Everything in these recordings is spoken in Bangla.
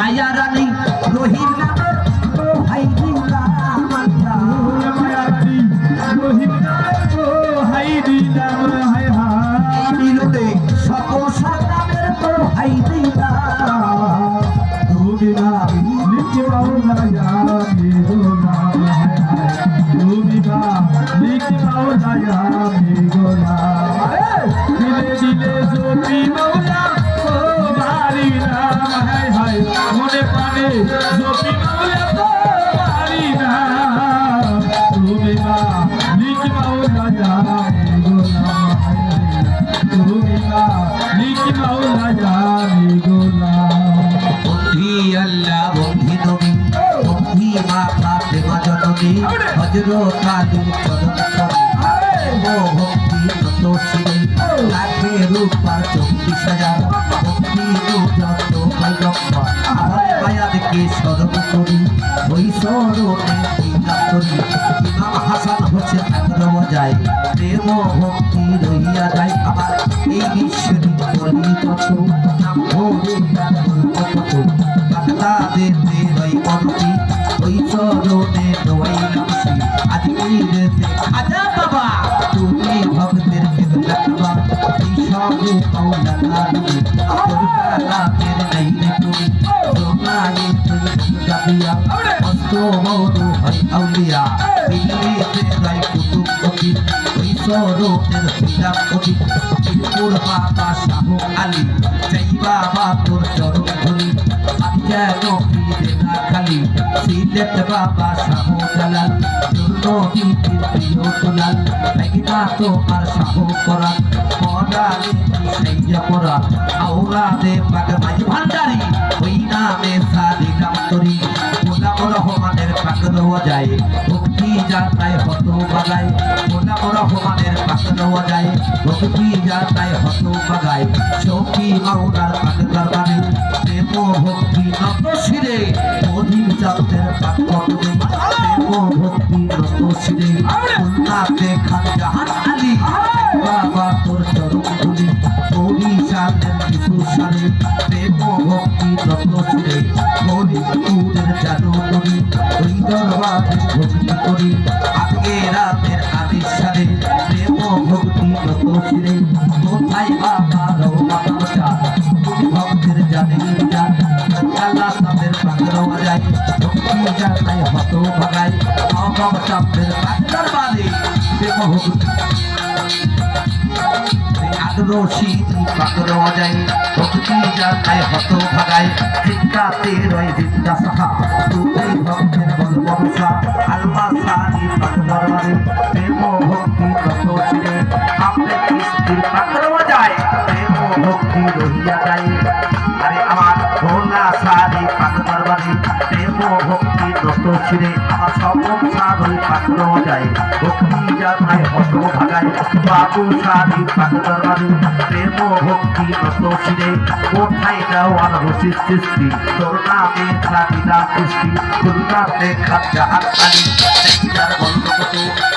মায়া রানী রহিম নামের দোহাই দিলাম মায়া রানী রহিম নামের দোহাই দিলাম হায় হায় এই মিলনে সকল সালামের দোহাই দিলাম তুমি না লিখে মাওলা জানে গোলা হায় হায় তুমি না লিখে মাওলা জানে গোলা দিলে দিলে জ্যোতি মাওলা ও বাড়ি নাম হায় হায় মনে প্রাণে জ্যোতি মাওলা তো বাড়ি নাম তুমি না লিখে মাওলা জানে গোলা তুমি না লিখে মাওলা জানে গোলা বন্ধি আল্লাহ বন্ধি নবী বন্ধি মা ফাতেমা জননী হযরত আলীর চরণ তলে ও ভক্তি যত শিরে লাখে রূপার 24,000 ভক্তি রূপ যত বৈরম্বা আমার মায়াকে স্মরণ করি ওই স্মরণে দিলাম করি ইমাম হাসান হচ্ছে আগ্রহ যায় প্রেম ভক্তি রহিয়া যায় আমার এই বিশ্বের করি কত নাম ভরে কত বাগদাদের রই মন্ত্রী ওই চরণে রইলাম শ্রী আজমির খাজা বাবা তুমি ভক্তের কেন রাখবা এই সবে মাওলা নামে তোর কালামের নাই রে তুমি তোমারে তুই গাবিয়া মস্ত বড় হয় আউলিয়া দিল্লিতে যাই কুতুবপতি ওই চরণের হইলাম কবি বীরপুর বাবা শাহ আলী যাই বাবা তোর চরণ ধরি যেন পীরে না খালি সিলেট বাবা শাহ জালাল দুর্নীতির প্রিয় দুলাল মেঘনা তোমার শাহ করা পড়ালে সাইয়া পড়া আওরাদে পাকে মাঝি ভান্ডারি ওই নামে সাদিকাম তরি গোলাম রহমানের পাক দেওয়া যায় ভক্তি যাতায় হত বাগায় গোলাম রহমানের পাক দেওয়া যায় ভক্তি যাতায় হত বাগায় সখী মাওলার পাক দরবারে প্রেম ভক্তি নত শিরে মহিম চাঁদের পাক কতবে প্রেম ভক্তি নত শিরে উন্নাতে খান জাহান আলী বাবা তোর চরণ ধুলি বরিশালের কিছু সারে প্রেম ভক্তি নত শিরে হরিপুরের জানো করি ওই দরবারে ভক্তি করি আগে রাতের আদেশ সারে প্রেম ভক্তি নত শিরে কোথায় বাবা রহমাতা তুমি ভক্তের জানেন জান আল্লাহ তাদের পাগল যায় ভক্তি জানায় হত ভাগায় অভাব চাপের পাগলার বাড়ি প্রেম ভক্তি আগ্রসী পাগল যায় ভক্তি জানায় হত ভাগায় চিন্তাতে রয় জিন্দা সাহা তুমি ভক্তের বল ভরসা আল্লাহ সারি পাগলার বাড়ি প্রেম ভক্তি কত ছিলেন আপনি কৃষ্টির পাগল যায় প্রেম ভক্তি রহিয়া যায় আরে আমার ভোলা সারি পাগলার বাড়ি প্রেম ভক্তি নত ছিঁড়ে আমার সকল সাধুই পাগল যায় ভক্তি জানায় হত ভাগায় বাবু সারি পাগলার বাড়ি প্রেম ভক্তি নত ছিঁড়ে কোথায় যাওয়ার রসির সৃষ্টি তোর নামে সারিদা সৃষ্টি খুলনাতে খাদ্যা হাত আলী দেখিদার বন্ধ কত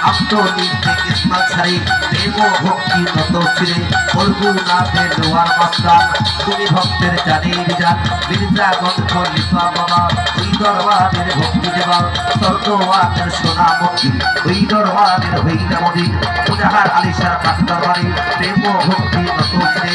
আব্দুল থেকে ইসমাল সারি প্রেম ভক্তি নত ছিঁড়ে বরগুনাতে লোয়ার মাস্টার তুমি ভক্তের জানির যান মির্জাগঞ্জ খলিফা বাবা ওই দরবারের ভক্তি দেবা স্বর্গওয়াতের সোনা মন্দির ওই দরবারের হইলা মন্দির মুজাহার আলিশার পাক দরবারে প্রেম ভক্তি নত ছিঁড়ে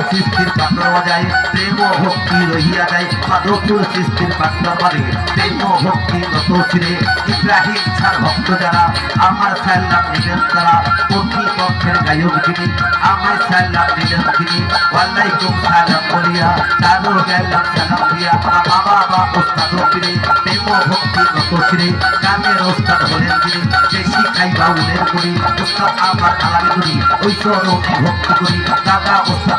সৃষ্টির পাত্র বাজায় প্রেম ভক্তি রহিয়া যায় মাধবপুর সৃষ্টির পাক দরবারে প্রেম ভক্তি নত ছিঁড়ে ইব্রাহিম ছাড় ভক্ত যারা আমার সাল্লাম নিবেন তারা কর্তৃপক্ষের গায়ক যিনি আমার সাল্লাম নিবেন তিনি ওয়ালাইকুম সালাম বলিয়া তারও গেলাম সালাম দিয়া আমার মা বাবা ওস্তাদ ফিরে প্রেম ভক্তি নত ছিঁড়ে গানের ওস্তাদ হলেন তিনি বেশি খাই বাউলের করি ওস্তাদ আমার আলামি করি ওই চরণে ভক্তি করি দাদা ওস্তাদ